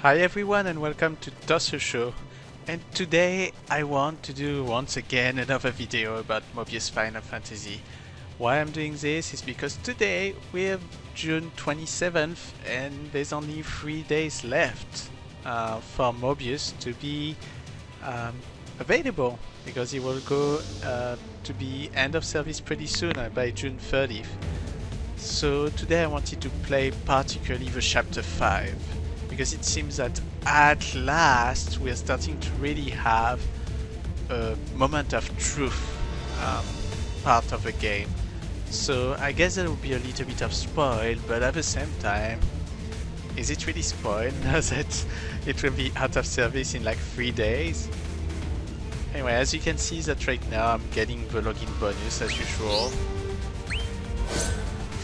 Hi everyone and welcome to Tosso Show, and today I want to do once again another video about Mobius Final Fantasy. Why I'm doing this is because today we have June 27th and there's only 3 days left for Mobius to be available, because he will go to be end of service pretty soon, by June 30th. So today I wanted to play particularly the chapter 5. Because it seems that at last we are starting to really have a moment of truth part of the game. So I guess there will be a little bit of spoil, but at the same time, is it really spoil now that it will be out of service in like 3 days? Anyway, as you can see that right now I'm getting the login bonus as usual.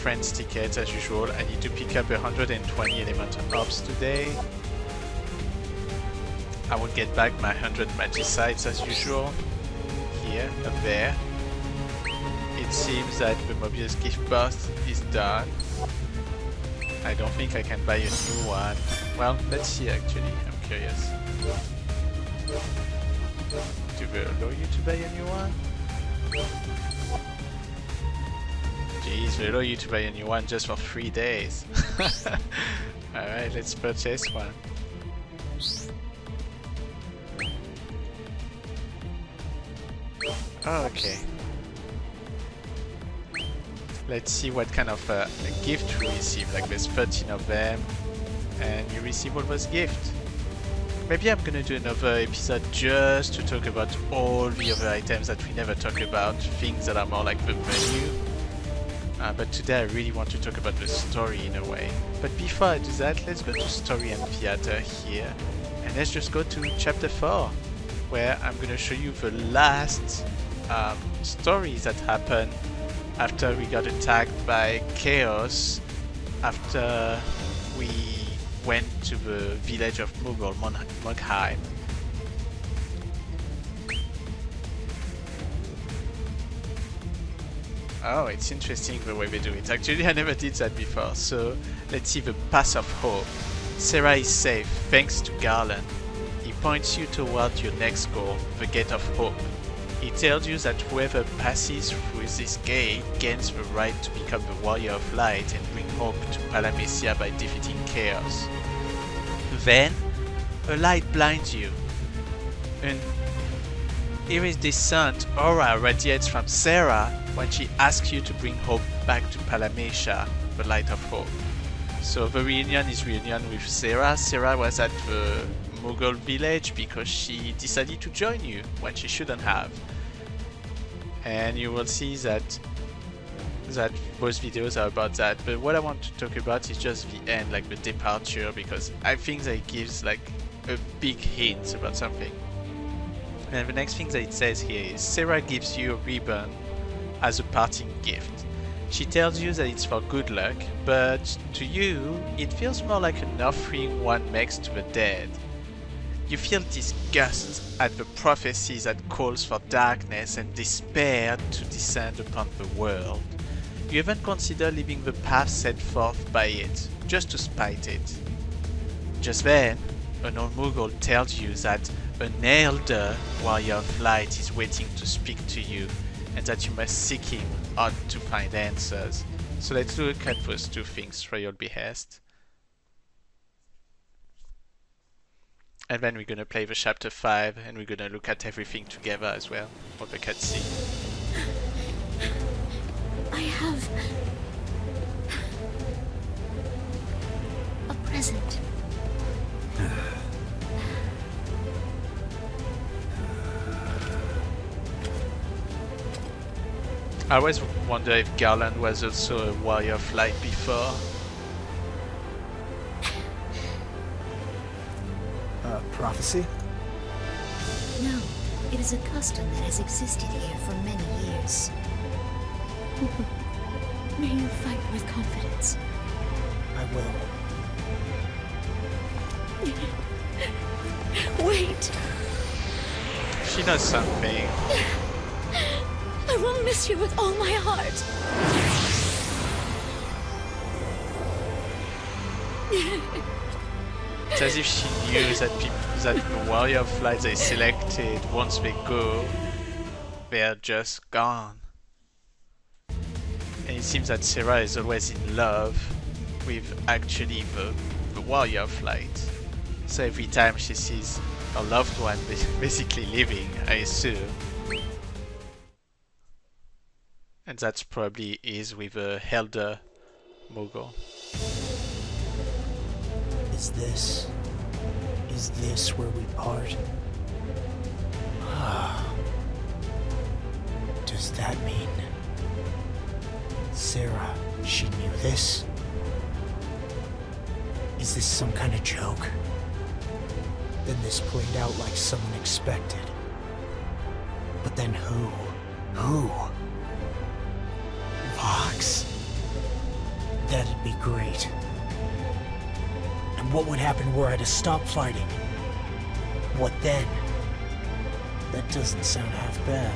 Friends tickets as usual. I need to pick up 120 elemental orbs today. I will get back my 100 magicites as usual. Here, up there. It seems that the Mobius gift box is done. I don't think I can buy a new one. Well, let's see actually, I'm curious. Do they allow you to buy a new one? Jeez, they allow you to buy a new one just for 3 days. Alright, let's purchase one. Oh, okay. Let's see what kind of a gift we receive. Like there's 13 of them, and you receive all those gifts. Maybe I'm gonna do another episode just to talk about all the other items that we never talk about, things that are more like the menu. But today I really want to talk about the story in a way. But before I do that, let's go to Story and Theater here. And let's just go to chapter 4, where I'm going to show you the last stories that happened after we got attacked by Chaos, after we went to the village of Mogheim. Oh, it's interesting the way they do it. Actually, I never did that before. So, let's see the Path of Hope. Sarah is safe, thanks to Garland. He points you toward your next goal, the Gate of Hope. He tells you that whoever passes through this gate gains the right to become the Warrior of Light and bring hope to Palamecia by defeating Chaos. Then, a light blinds you. An iridescent aura radiates from Sarah when she asks you to bring hope back to Palamecia, the Light of Hope. So the reunion is reunion with Sarah. Sarah was at the Mughal village because she decided to join you when she shouldn't have. And you will see that both videos are about that. But what I want to talk about is just the end, like the departure, because I think that it gives like a big hint about something. And the next thing that it says here is Sarah gives you a ribbon as a parting gift. She tells you that it's for good luck, but to you, it feels more like an offering one makes to the dead. You feel disgust at the prophecy that calls for darkness and despair to descend upon the world. You even consider leaving the path set forth by it, just to spite it. Just then, an old Mughal tells you that an elder warrior of light is waiting to speak to you, and that you must seek him out to find answers. So let's look at those two things, Royal Behest. And then we're gonna play the chapter 5, and we're gonna look at everything together as well, for the cutscene. I have a present. I always wonder if Garland was also a warrior of light before. Prophecy? No, it is a custom that has existed here for many years. May you fight with confidence. I will. Wait! She knows something. I will miss you with all my heart. It's as if she knew that that the warrior of light they selected, once they go, they're just gone. And it seems that Sarah is always in love with actually the warrior of light. So every time she sees her loved one basically leaving, I assume. And that's probably is with a elder Mogul. Is this where we part? Does that mean Sarah, she knew this? Is this some kind of joke? Then this played out like someone expected. But then who? Vox. That'd be great. And what would happen were I to stop fighting? What then? That doesn't sound half bad.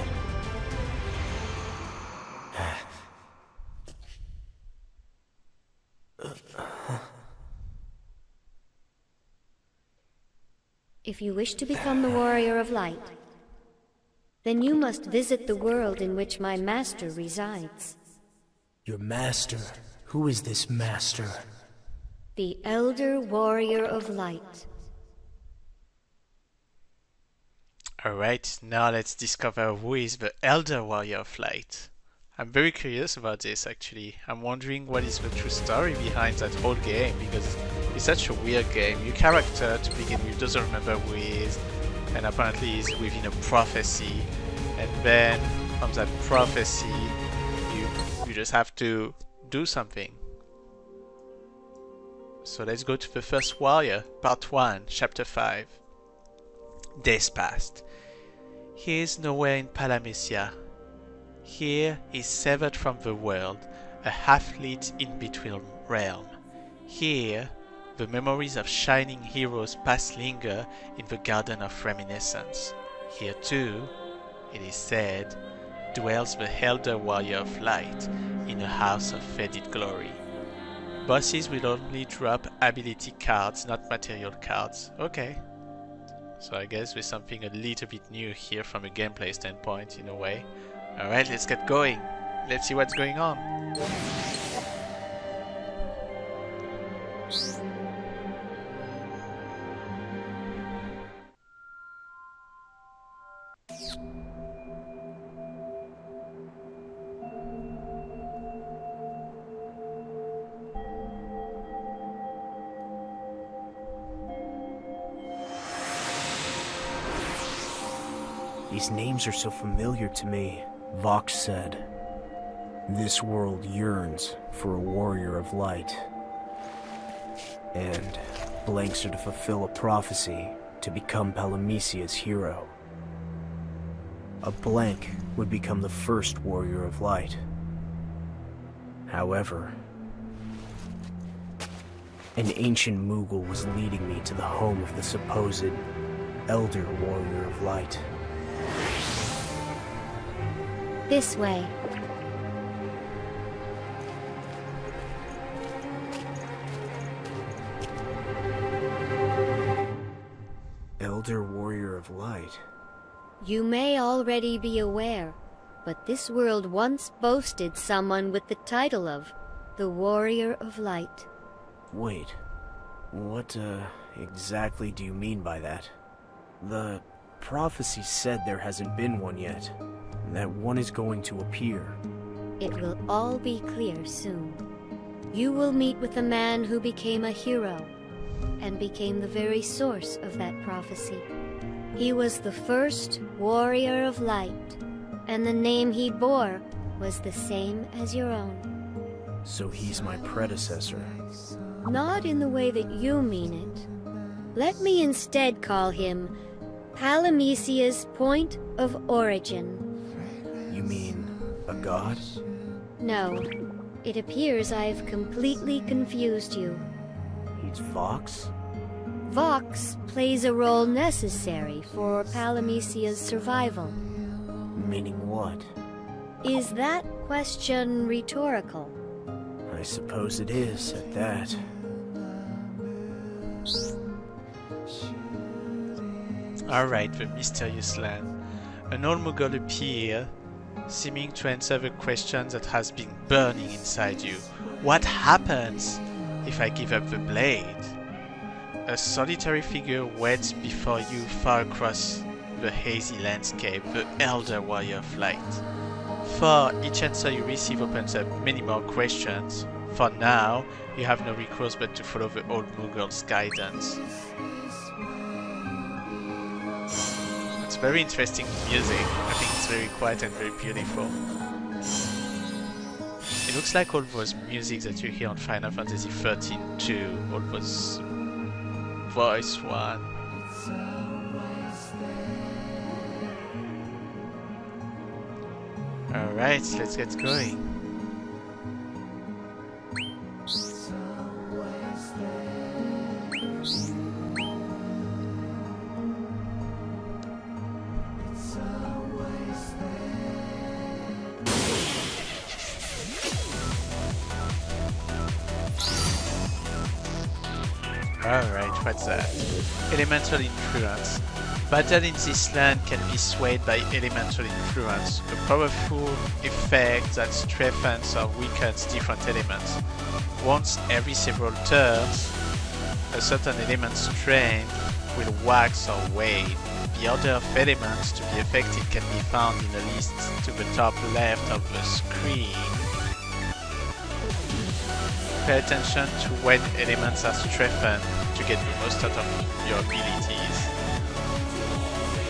If you wish to become the Warrior of Light, then you must visit the world in which my master resides. Your master? Who is this master? The Elder Warrior of Light. Alright, now let's discover who is the Elder Warrior of Light. I'm very curious about this actually. I'm wondering what is the true story behind that whole game, because it's such a weird game. Your character to begin with doesn't remember who he is, and apparently is within a prophecy, and then from that prophecy you just have to do something. So let's go to the first warrior, part 1, chapter 5. Days passed. He is nowhere in Palamecia. Here he is severed from the world, a half-lit in-between realm. Here the memories of shining heroes past linger in the garden of reminiscence. Here too, it is said, dwells the Elder Warrior of Light in a house of faded glory. Bosses will only drop ability cards, not material cards. Okay. So I guess there's something a little bit new here from a gameplay standpoint in a way. Alright, let's get going. Let's see what's going on. These names are so familiar to me. Vox said, "This world yearns for a warrior of light." And blanks are to fulfill a prophecy to become Palamecia's hero. A blank would become the first warrior of light. However, an ancient Moogle was leading me to the home of the supposed Elder Warrior of Light. This way. Elder Warrior of Light? You may already be aware, but this world once boasted someone with the title of the Warrior of Light. Wait, what exactly do you mean by that? The prophecy said there hasn't been one yet, that one is going to appear. It will all be clear soon. You will meet with a man who became a hero, and became the very source of that prophecy. He was the first Warrior of Light, and the name he bore was the same as your own. So he's my predecessor. Not in the way that you mean it. Let me instead call him Palamecia's point of origin. You mean a god? No, it appears I've completely confused you. He's Vox? Vox plays a role necessary for Palamecia's survival. Meaning what? Is that question rhetorical? I suppose it is, at that. Alright, the mysterious land. An old Moogle appeared, seeming to answer the question that has been burning inside you. What happens if I give up the blade? A solitary figure waits before you far across the hazy landscape, the Elder Warrior of Light. For each answer you receive opens up many more questions. For now, you have no recourse but to follow the old Moogle's guidance. It's very interesting music. I think it's very quiet and very beautiful. It looks like all those music that you hear on Final Fantasy 13 too. All those voice one. Alright, let's get going. Alright, what's that? Elemental influence. Battle in this land can be swayed by elemental influence, a powerful effect that strengthens or weakens different elements. Once every several turns, a certain element's strength will wax or wane. The order of elements to be affected can be found in a list to the top left of the screen. Pay attention to when elements are strengthened to get the most out of your abilities.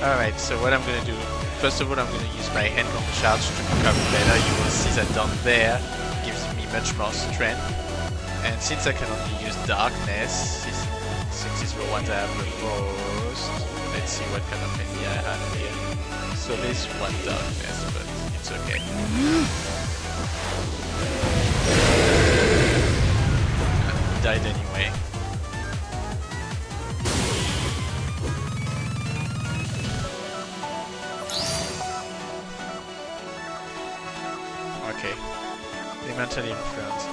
Alright, so what I'm gonna do, first of all I'm gonna use my handgun charge to become better. You will see that down there gives me much more strength. And since I can only use darkness, since it's the ones I have the most, let's see what kind of enemy I have here. So there's one darkness, but it's okay. Died anyway. Okay. Elemental influence.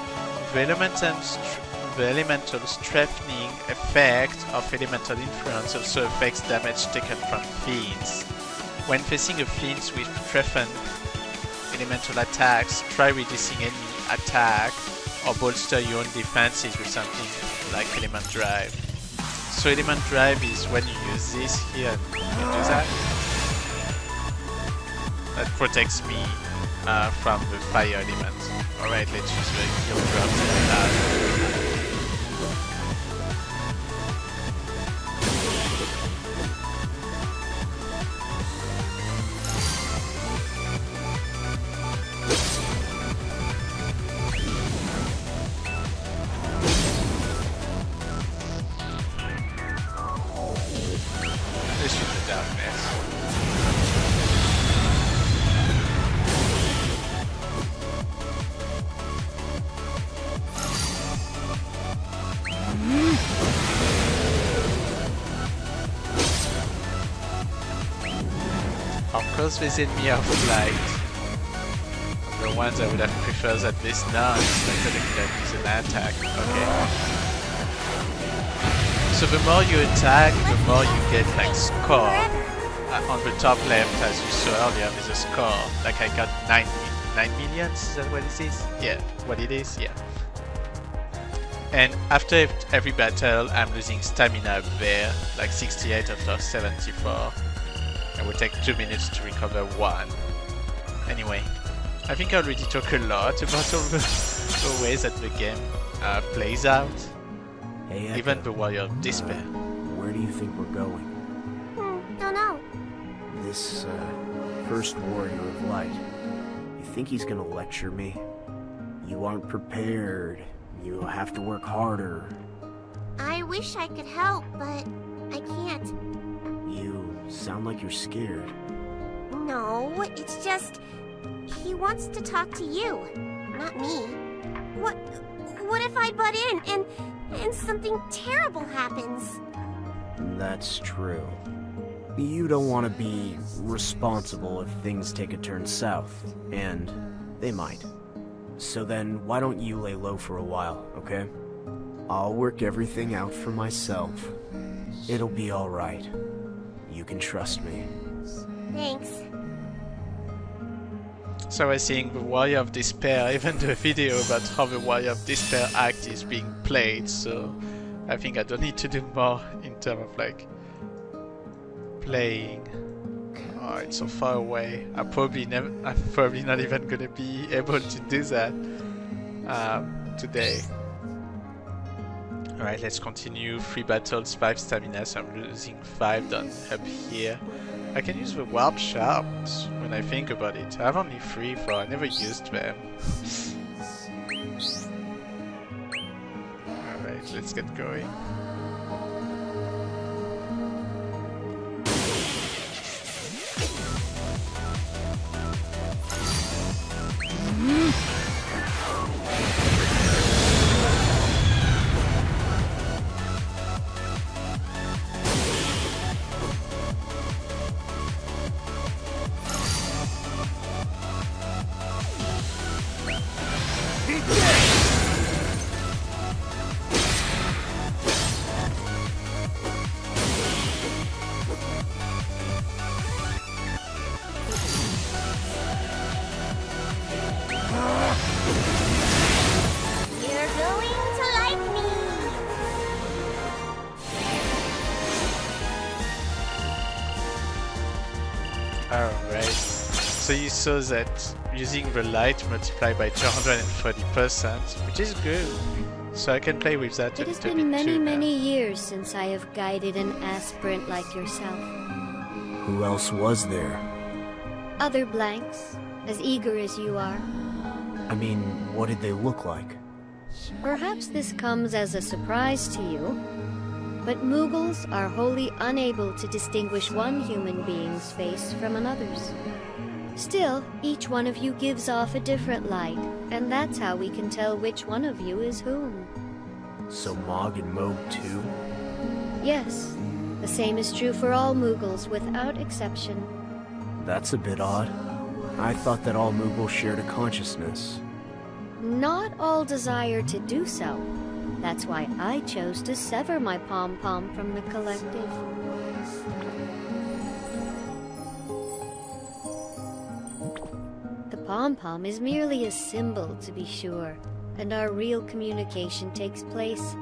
The elemental strengthening effect of elemental influence also affects damage taken from fiends. When facing a fiend with strengthened elemental attacks, try reducing enemy attack or bolster your own defenses with something like Element Drive. So Element Drive is when you use this here, you can do that. That protects me from the fire element. Alright, let's use the heal drop to do that. Let's use the darkness. Of course there's enemy of light. The ones I would have preferred that this none, but I could have used an attack. Okay. So the more you attack, the more you get like score. On the top left, as you saw earlier, there's a score. Like I got 9 million, is that what it is? Yeah, what it is, yeah. And after every battle, I'm losing stamina up there, like 68 after 74. It will take 2 minutes to recover 1. Anyway, I think I already talked a lot about all the ways that the game plays out. Hey, Echo. Even the Warrior of Despair. Where do you think we're going? Don't know. This, first Warrior of Light. You think he's gonna lecture me? You aren't prepared. You'll have to work harder. I wish I could help, but I can't. You sound like you're scared. No, it's just... he wants to talk to you, not me. What if I butt in and something terrible happens? That's true. You don't want to be responsible if things take a turn south, and they might. So then, why don't you lay low for a while, okay? I'll work everything out for myself. It'll be alright. You can trust me. Thanks. So I was seeing the Warrior of Despair, even the video about how the Warrior of Despair act is being played, so I think I don't need to do more in terms of like playing. Oh, it's so far away. I'm probably not even gonna be able to do that today. Alright, let's continue. 3 battles, 5 stamina, so I'm losing 5 down up here. I can use the warp sharps when I think about it. I have only 3, so I never used them. Alright, let's get going. Alright, so you saw that using the light multiplied by 240%, which is good. So I can play with that a It has little been bit too many now. years since I have guided an aspirant like yourself. Who else was there? Other blanks, as eager as you are. I mean, what did they look like? Perhaps this comes as a surprise to you, but Moogles are wholly unable to distinguish one human being's face from another's. Still, each one of you gives off a different light, and that's how we can tell which one of you is whom. So Mog and Moog too? Yes, the same is true for all Moogles without exception. That's a bit odd. I thought that all Moogles shared a consciousness. Not all desire to do so. That's why I chose to sever my pom-pom from the collective. The pom-pom is merely a symbol, to be sure, and our real communication takes place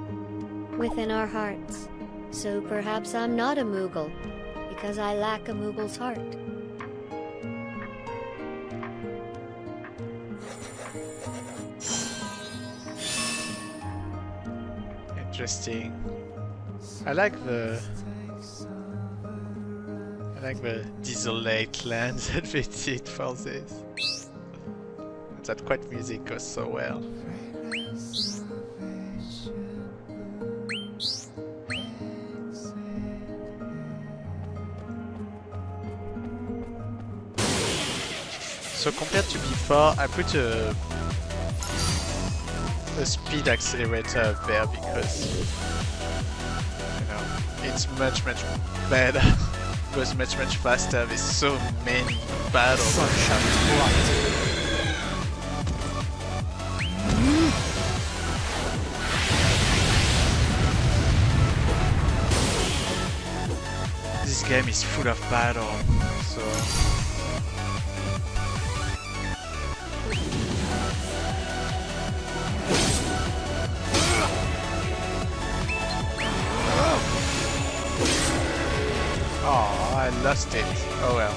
within our hearts. So perhaps I'm not a Moogle, because I lack a Moogle's heart. Interesting. I like the desolate land that they did for this. That quiet music goes so well. So compared to before, I put a speed accelerator up there because, you know, it's much better. Goes much faster. There's so many battles. This game is full of battle, so oh, I lost it. Oh well.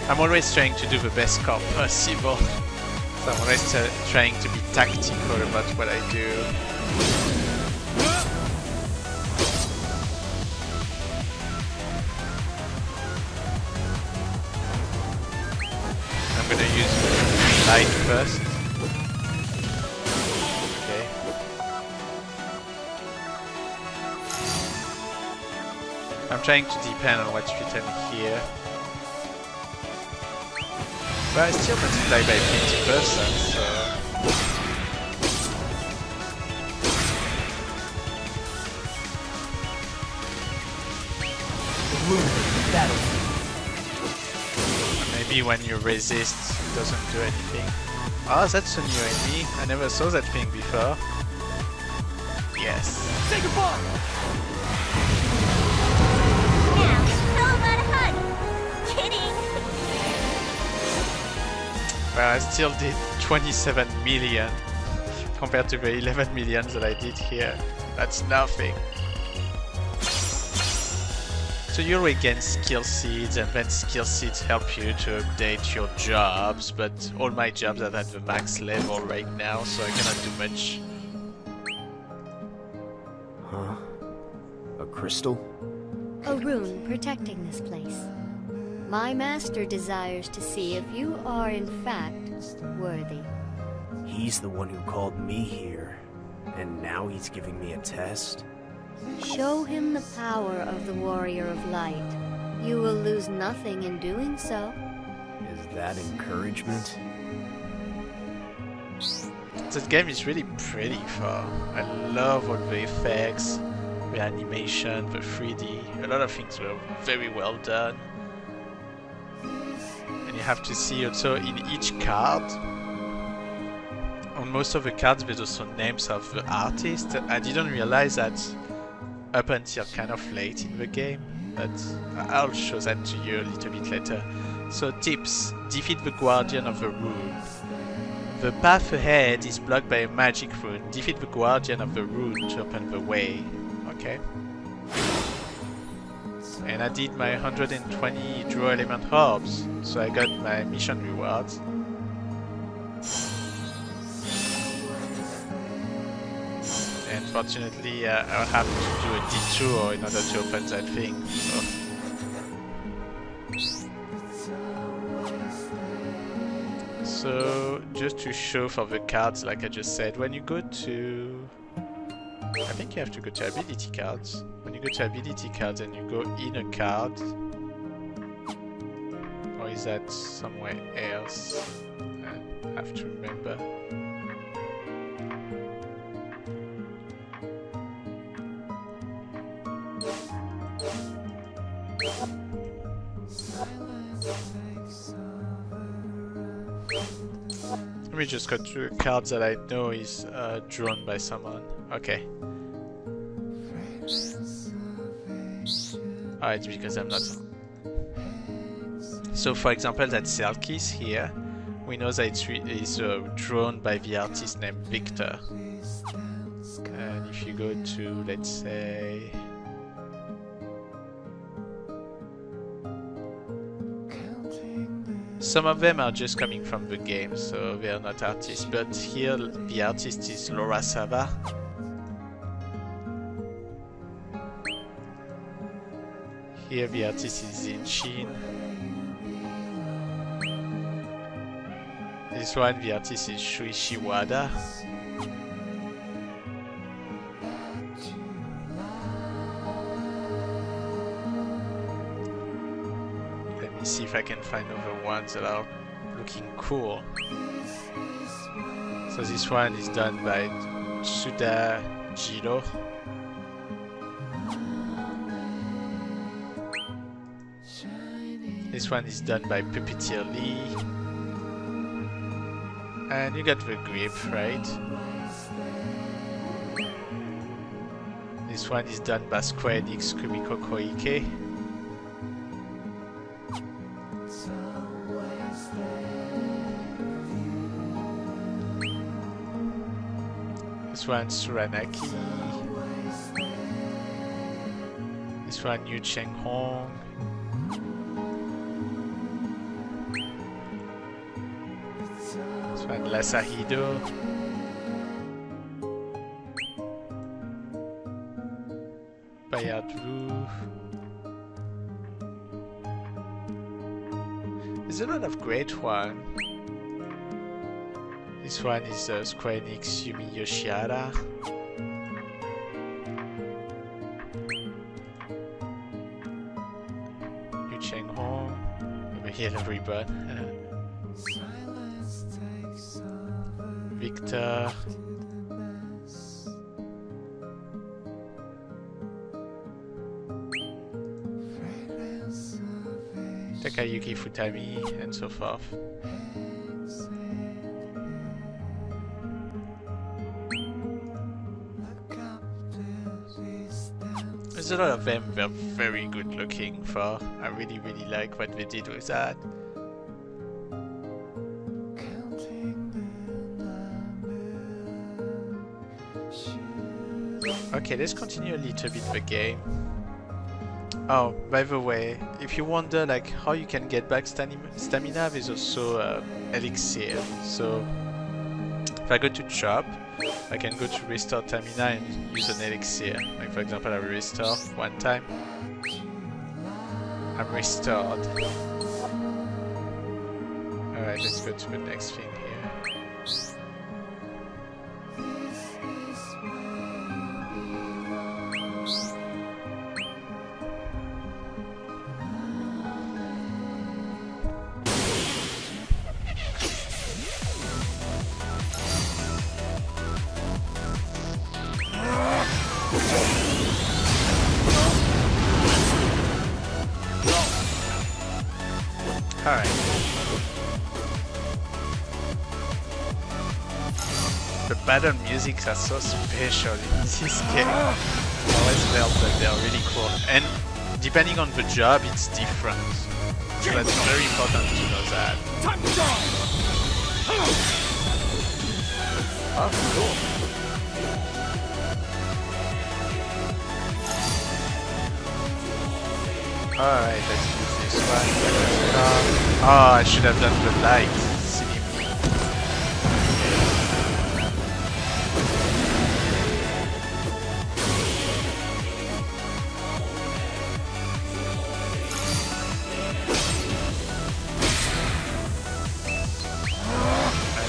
I'm always trying to do the best score possible. So I'm always trying to be tactical about what I do. I'm gonna use light first. Okay. I'm trying to depend on what's written here. But I still multiply by 50%, so... Maybe when you resist, it doesn't do anything. Oh, that's a new enemy. I never saw that thing before. Yes. Say goodbye! Now, how about a hug? Kidding. Well, I still did 27 million compared to the 11 million that I did here. That's nothing. So you already gain skill seeds, and then skill seeds help you to update your jobs, but all my jobs are at the max level right now, so I cannot do much. Huh? A crystal? A rune protecting this place. My master desires to see if you are in fact worthy. He's the one who called me here, and now he's giving me a test? Show him the power of the Warrior of Light. You will lose nothing in doing so. Is that encouragement? This game is really pretty far. I love all the effects, the animation, the 3D. A lot of things were very well done. And you have to see also in each card, on most of the cards there's also names of the artists. I didn't realize that up until kind of late in the game, but I'll show that to you a little bit later. So tips: defeat the Guardian of the Rune. The path ahead is blocked by a magic rune. Defeat the Guardian of the Rune to open the way. Okay. And I did my 120 draw element orbs, so I got my mission rewards. Unfortunately, I'll have to do a detour in order to open that thing. So, just to show for the cards, like I just said, when you go to... I think you have to go to ability cards. When you go to ability cards and you go in a card... Or is that somewhere else? I have to remember. Let me just go to cards that I know is drawn by someone. Okay. Oh, it's because I'm not... So for example, that Selkis here, we know that it's drawn by the artist named Victor. And if you go to, let's say... Some of them are just coming from the game, so they are not artists, but here the artist is Laura Sava. Here the artist is Zinshin. This one, the artist is Shuichi Wada. See if I can find other ones that are looking cool. So this one is done by Suda Jiro. This one is done by Puppeteer Lee. And you got the grip, right? This one is done by Square Enix Kumiko Koike. This one Suranaki. This one Yu Cheng Hong. This one Lasahido. Bayard Vu. There's a lot of great ones. This one is Square Enix Yumi Yoshihara. Yu Cheng Hong. Over here, everyone. Victor. Takayuki Futami, and so forth. there's a lot of them. They're very good looking for. I really like what they did with that. Okay, let's continue a little bit the game. Oh, by the way, if you wonder like how you can get back stamina, there's also elixir. So if I go to shop, I can go to restore stamina and use an elixir. Like for example, I restore one time. I'm restored. Alright, let's go to the next thing here. Alright. The battle musics are so special in this game. I always felt that they are really cool. And depending on the job, it's different. So that's very important to know that. Time to go! Oh, cool. Alright, let's use this one. Oh, I should have done the light. Silly me. I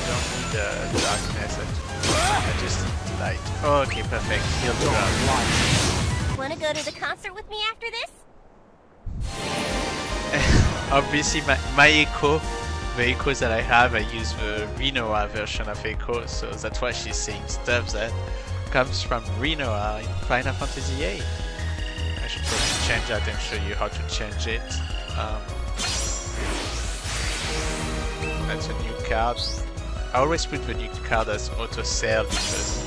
don't need the darkness. I just need the light. Oh, okay, perfect. Heal the ground. Wanna go to the concert with me after this? Obviously, my Echo, the Echoes that I have, I use the Rinoa version of Echo, so that's why she's saying stuff that comes from Rinoa in Final Fantasy VIII. I should probably change that and show you how to change it. That's a new card. I always put the new card as auto sell because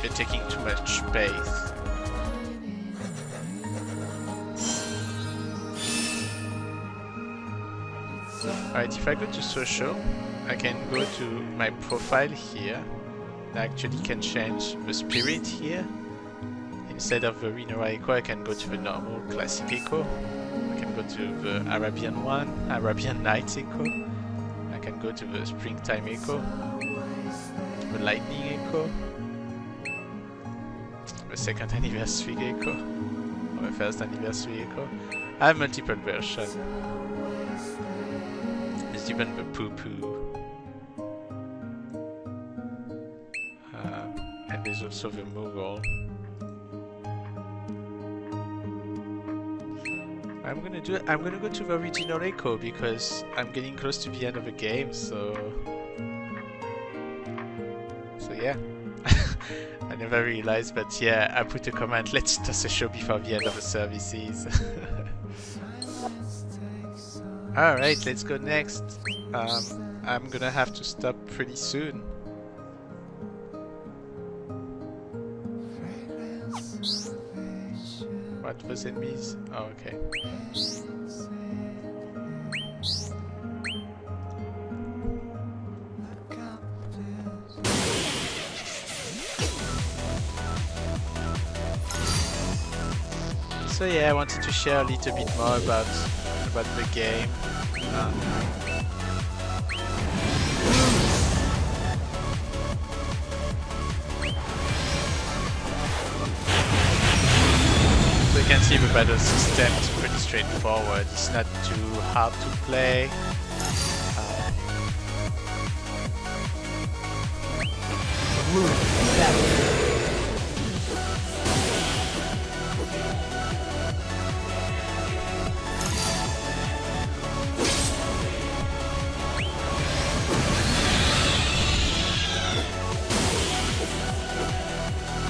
they're taking too much space. Alright, if I go to social, I can go to my profile here. I actually can change the spirit here. Instead of the Rinoa Echo, I can go to the normal classic Echo. I can go to the Arabian one, Arabian Nights Echo. I can go to the Springtime Echo, the Lightning Echo, the second anniversary Echo, or the first anniversary Echo. I have multiple versions. There's even the poo-poo. And there's also the Moogle. I'm gonna go to the original Echo because I'm getting close to the end of the game, so yeah. I never realized, but yeah, I put a comment, let's toss a show before the end of the services. Alright, let's go next. I'm gonna have to stop pretty soon. What was enemies? Oh, okay. So yeah, I wanted to share a little bit more about the game. So you can see the battle system is pretty straightforward. It's not too hard to play.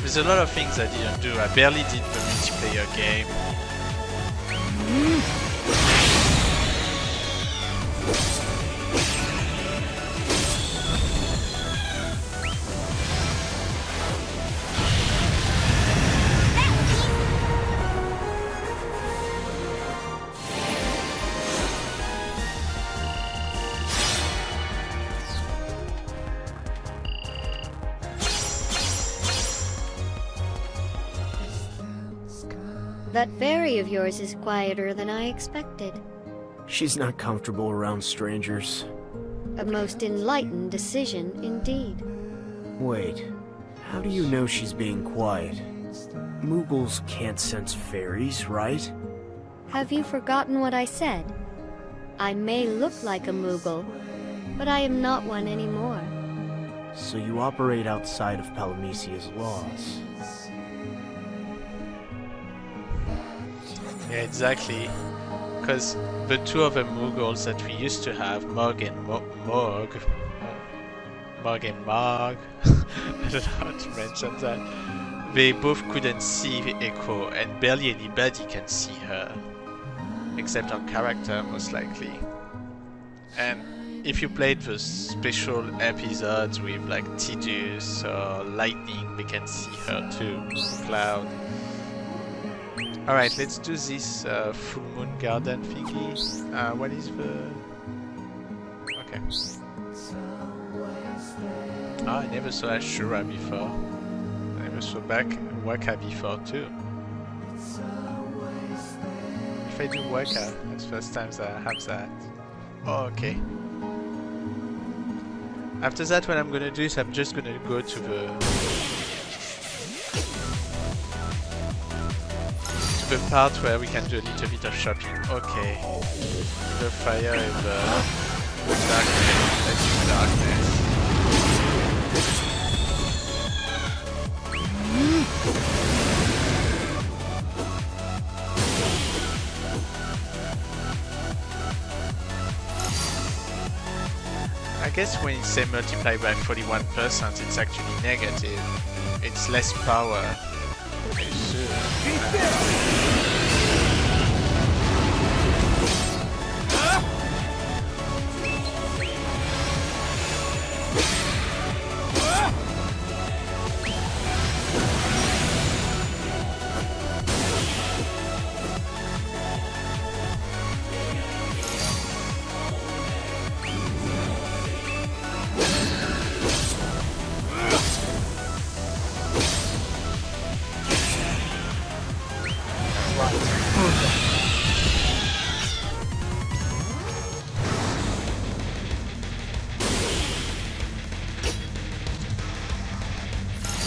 There's a lot of things I didn't do. I barely did the multiplayer game. That fairy of yours is quieter than I expected. She's not comfortable around strangers. A most enlightened decision indeed. Wait, how do you know she's being quiet? Moogles can't sense fairies, right? Have you forgotten what I said? I may look like a Moogle, but I am not one anymore. So you operate outside of Palamecia's laws. Yeah, exactly. Because the two other Moogles that we used to have, Mog and Mog and Mog, I don't know how to mention that, they both couldn't see Echo, and barely anybody can see her. Except our character, most likely. And if you played the special episodes with like Tidus or Lightning, they can see her too, Cloud. Alright, let's do this full moon garden thingy. What is the... Okay. Ah, I never saw Ashura before. I never saw Waka before too. If I do Waka, that's the first time that I have that. Oh, okay. After that, what I'm gonna do is I'm just gonna go to the part where we can do a little bit of shopping. Okay. The fire and the darkness. Let's do darkness. I guess when it's say multiplied by 41%, it's actually negative. It's less power. Okay,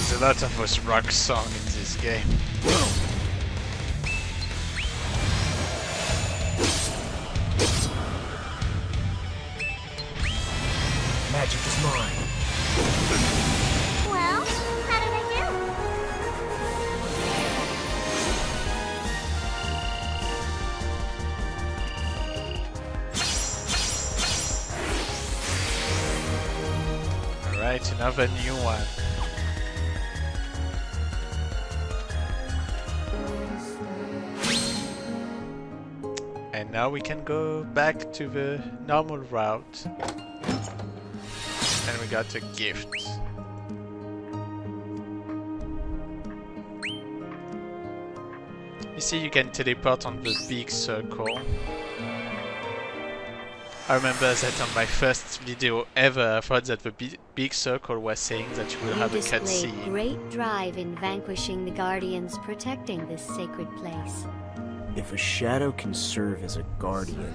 There's a lot of us rock song in this game. Magic is mine. Well, how did I do? Alright, another new one. And now we can go back to the normal route. And we got a gift. You see, you can teleport on the big circle. I remember that on my first video ever, I thought that the big circle was saying that you will have a cutscene. You displayed great drive in vanquishing the guardians protecting this sacred place. If a shadow can serve as a guardian,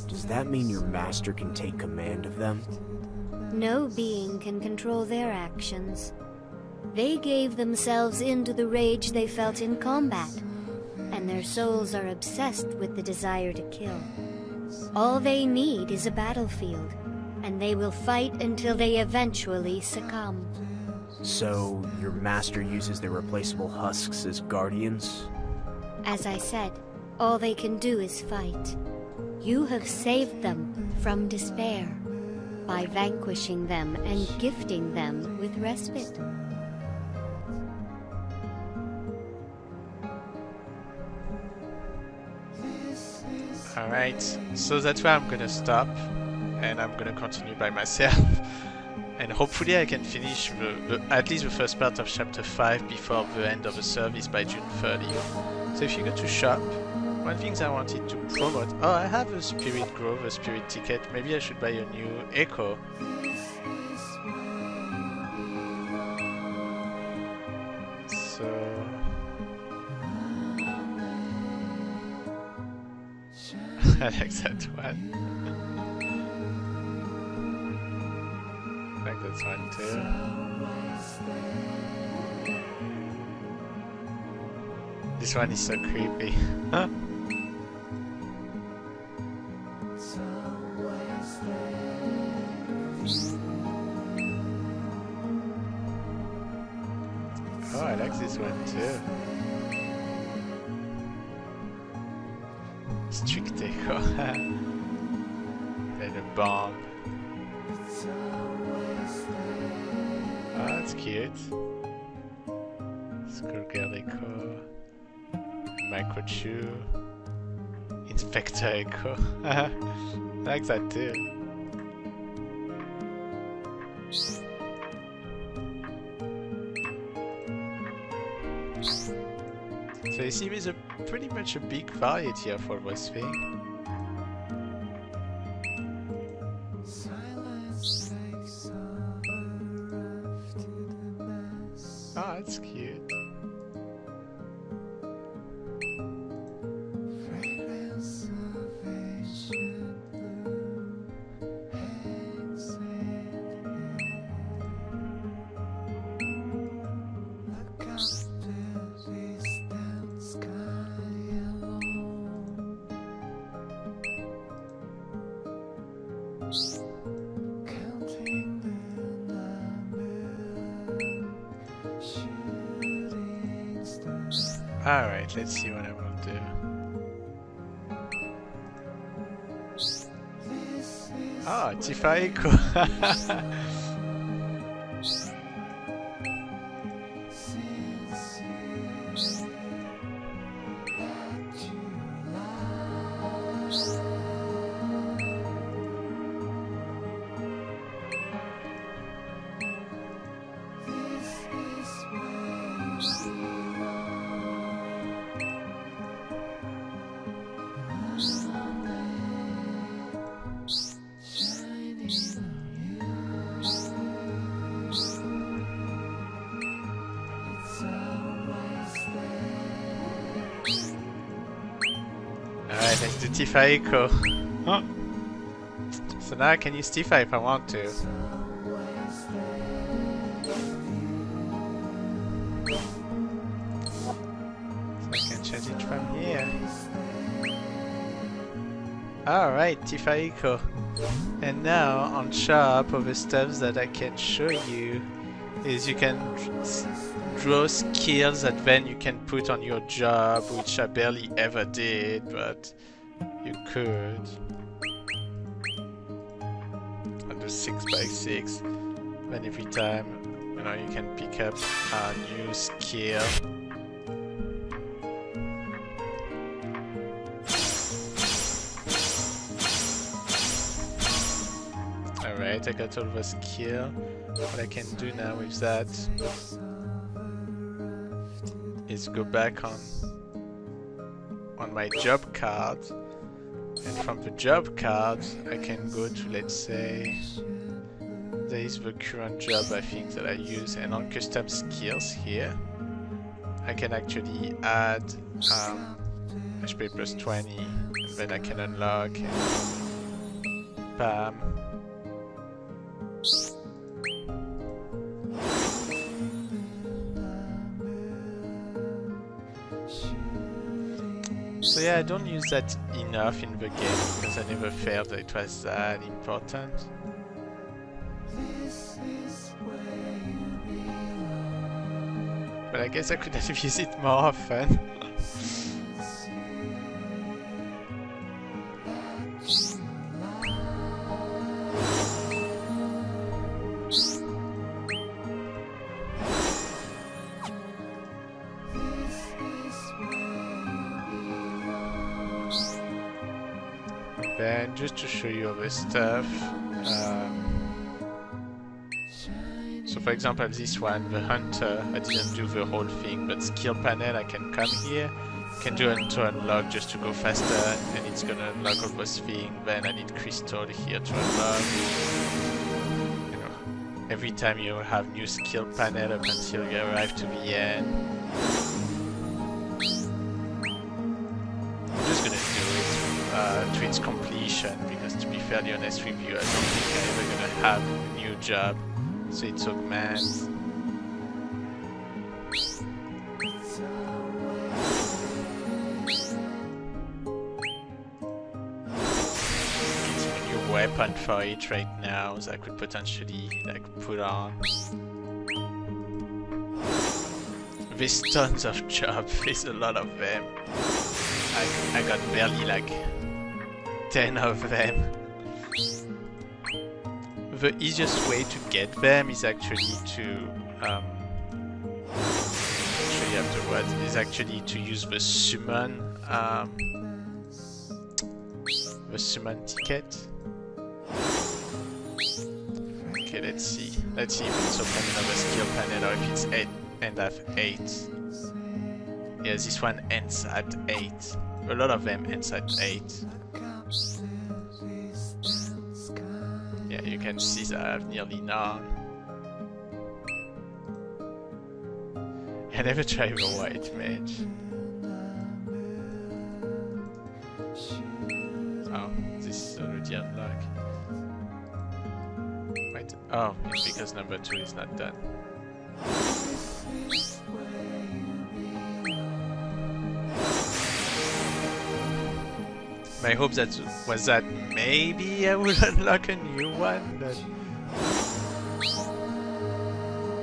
does that mean your master can take command of them? No being can control their actions. They gave themselves into the rage they felt in combat, and their souls are obsessed with the desire to kill. All they need is a battlefield, and they will fight until they eventually succumb. So, your master uses their replaceable husks as guardians? As I said, all they can do is fight. You have saved them from despair by vanquishing them and gifting them with respite. Alright, so that's where I'm gonna stop, and I'm gonna continue by myself. And hopefully I can finish at least the first part of chapter 5 before the end of the service by June 30th. So if you go to shop, one thing I wanted to promote... Oh, I have a Spirit Grove, a Spirit Ticket. Maybe I should buy a new Echo. So... I like that one. I like this one too. This one is so creepy. Huh? Oh, I like this one too. Strict echo. And a bomb. Oh, that's cute. Skullgirl echo. Microchew. Inspector echo. I like that too. So you see there's pretty much a big variety of all those things. Oh, that's cute. Alright, let's see what I will do. Ah, Tifa Echo! Alright, let's do Tifa Echo. Oh. So now I can use Tifa if I want to. So I can change it from here. Alright, Tifa Echo. And now on shop, of the stuff that I can show you is you can draw skills that then you can put on your job, which I barely ever did, but you could. I'll do 6x6. Then every time, you know, you can pick up a new skill. Alright, I got all the skill. What I can do now with that is go back on my job card, and from the job card I can go to, let's say, there is the current job I think that I use, and on custom skills here I can actually add HP plus 20, and then I can unlock and bam. So yeah, I don't use that enough in the game because I never felt that it was that important. But I guess I could have used it more often. Then, just to show you other stuff, so for example this one, the hunter, I didn't do the whole thing, but skill panel, I can come here, can do to unlock just to go faster, and it's gonna unlock all those things. Then I need crystal here to unlock. You know, every time you have new skill panel up until you arrive to the end. I'm just gonna do it to its completion, because to be fairly honest with you, I don't think I'm ever gonna have a new job, so it's augment. Getting a new weapon for it right now, that I could potentially like put on. There's tons of jobs, there's a lot of them. I got barely like 10 of them. The easiest way to get them is actually to show you afterwards, is actually to use the summon ticket. Okay, let's see. Let's see if it's open another skill panel or if it's 8 and I have 8. Yeah, this one ends at 8. A lot of them ends at 8. Yeah, you can see that I have nearly none. I never tried the white mage. Oh, this is already unlocked. Wait, oh, it's because number 2 is not done. My hope that was that maybe I would unlock a new one, but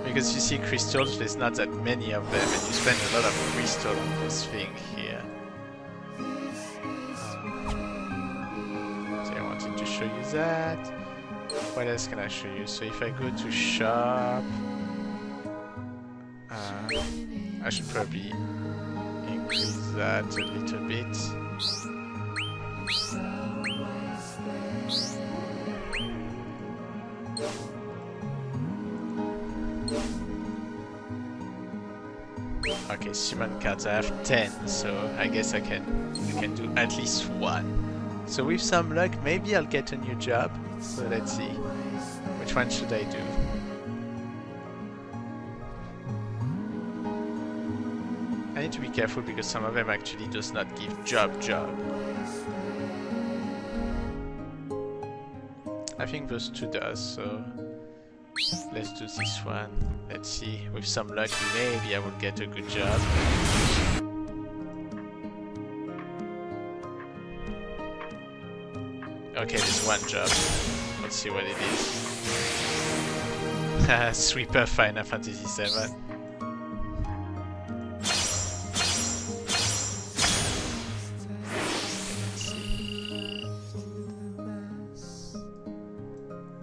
because you see crystals, there's not that many of them, and you spend a lot of crystal on those things here. So I wanted to show you that. What else can I show you? So if I go to shop, I should probably increase that a little bit. Okay, summon cards. I have 10, so I guess I can do at least one. So with some luck, maybe I'll get a new job. So let's see. Which one should I do? I need to be careful because some of them actually does not give job. I think those 2 does, so let's do this one. Let's see, with some luck maybe I will get a good job. Okay, there's one job. Let's see what it is. Sweeper Final Fantasy 7.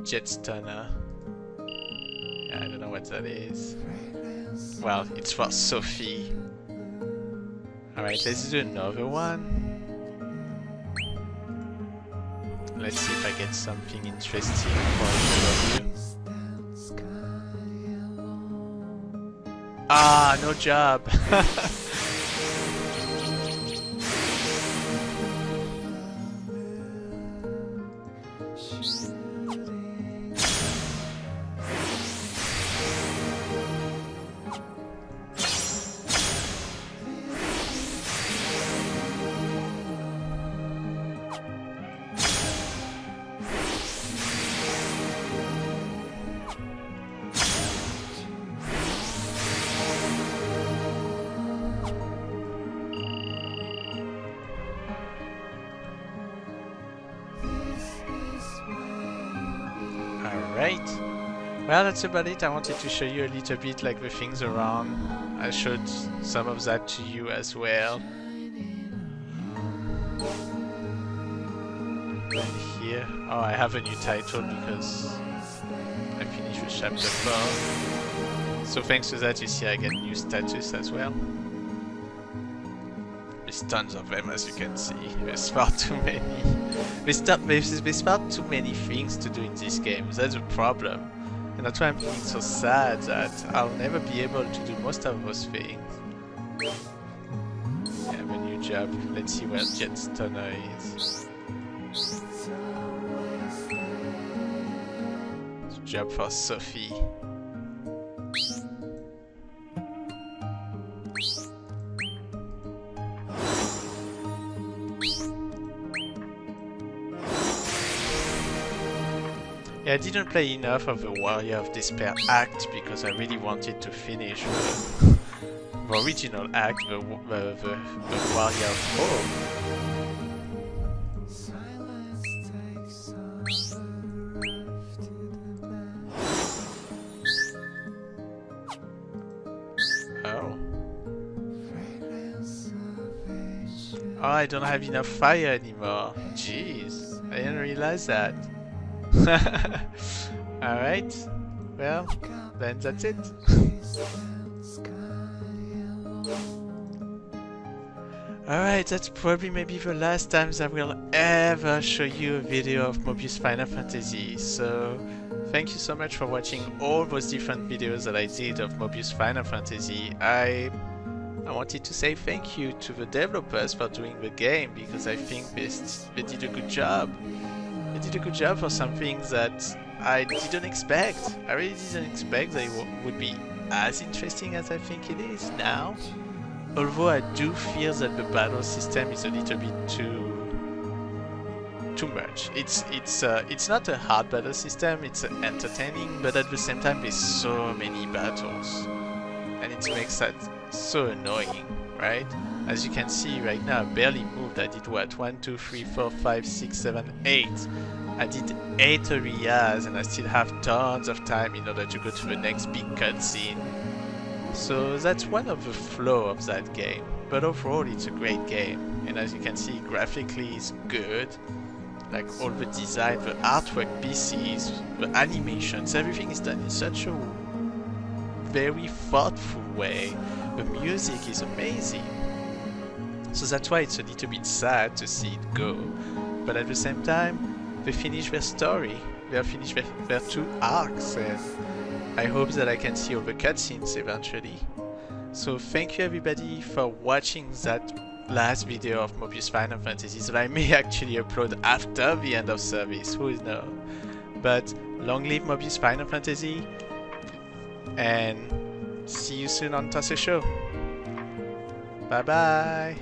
Jet Stunner. I don't know what that is. Well, it's for Sophie. Alright, let's do another one. Let's see if I get something interesting for you. Ah, no job! Alright, well that's about it. I wanted to show you a little bit like the things around. I showed some of that to you as well. And here, oh, I have a new title because I finished with chapter 4. So thanks to that, you see I get new status as well. There's tons of them, as you can see. There's far too many. There's far too many things to do in this game. That's a problem. And that's why I'm feeling so sad that I'll never be able to do most of those things. I have a new job. Let's see where Jet Stunner is. It's a job for Sophie. Yeah, I didn't play enough of the Warrior of Despair act because I really wanted to finish the original act, the Warrior of Hope. Oh, I don't have enough fire anymore. Jeez, I didn't realize that. Alright, well, then that's it. Alright, that's probably maybe the last time I will ever show you a video of Mobius Final Fantasy. So, thank you so much for watching all those different videos that I did of Mobius Final Fantasy. I wanted to say thank you to the developers for doing the game because I think they did a good job. They did a good job for something that I didn't expect. I really didn't expect that it would be as interesting as I think it is now. Although I do feel that the battle system is a little bit too much. It's not a hard battle system, it's entertaining, but at the same time there's so many battles. And it makes that so annoying, right? As you can see right now, I barely moved. I did what? 1, 2, 3, 4, 5, 6, 7, 8. I did 8 areas and I still have tons of time in order to go to the next big cutscene. So that's one of the flaws of that game. But overall it's a great game. And as you can see, graphically it's good. Like all the design, the artwork pieces, the animations, everything is done in such a very thoughtful way. The music is amazing. So that's why it's a little bit sad to see it go. But at the same time, they finish their story. They have finished their 2 arcs, and I hope that I can see all the cutscenes eventually. So thank you everybody for watching that last video of Mobius Final Fantasy that I may actually upload after the end of service, who knows. But long live Mobius Final Fantasy, and see you soon on Toss a Show. Bye bye.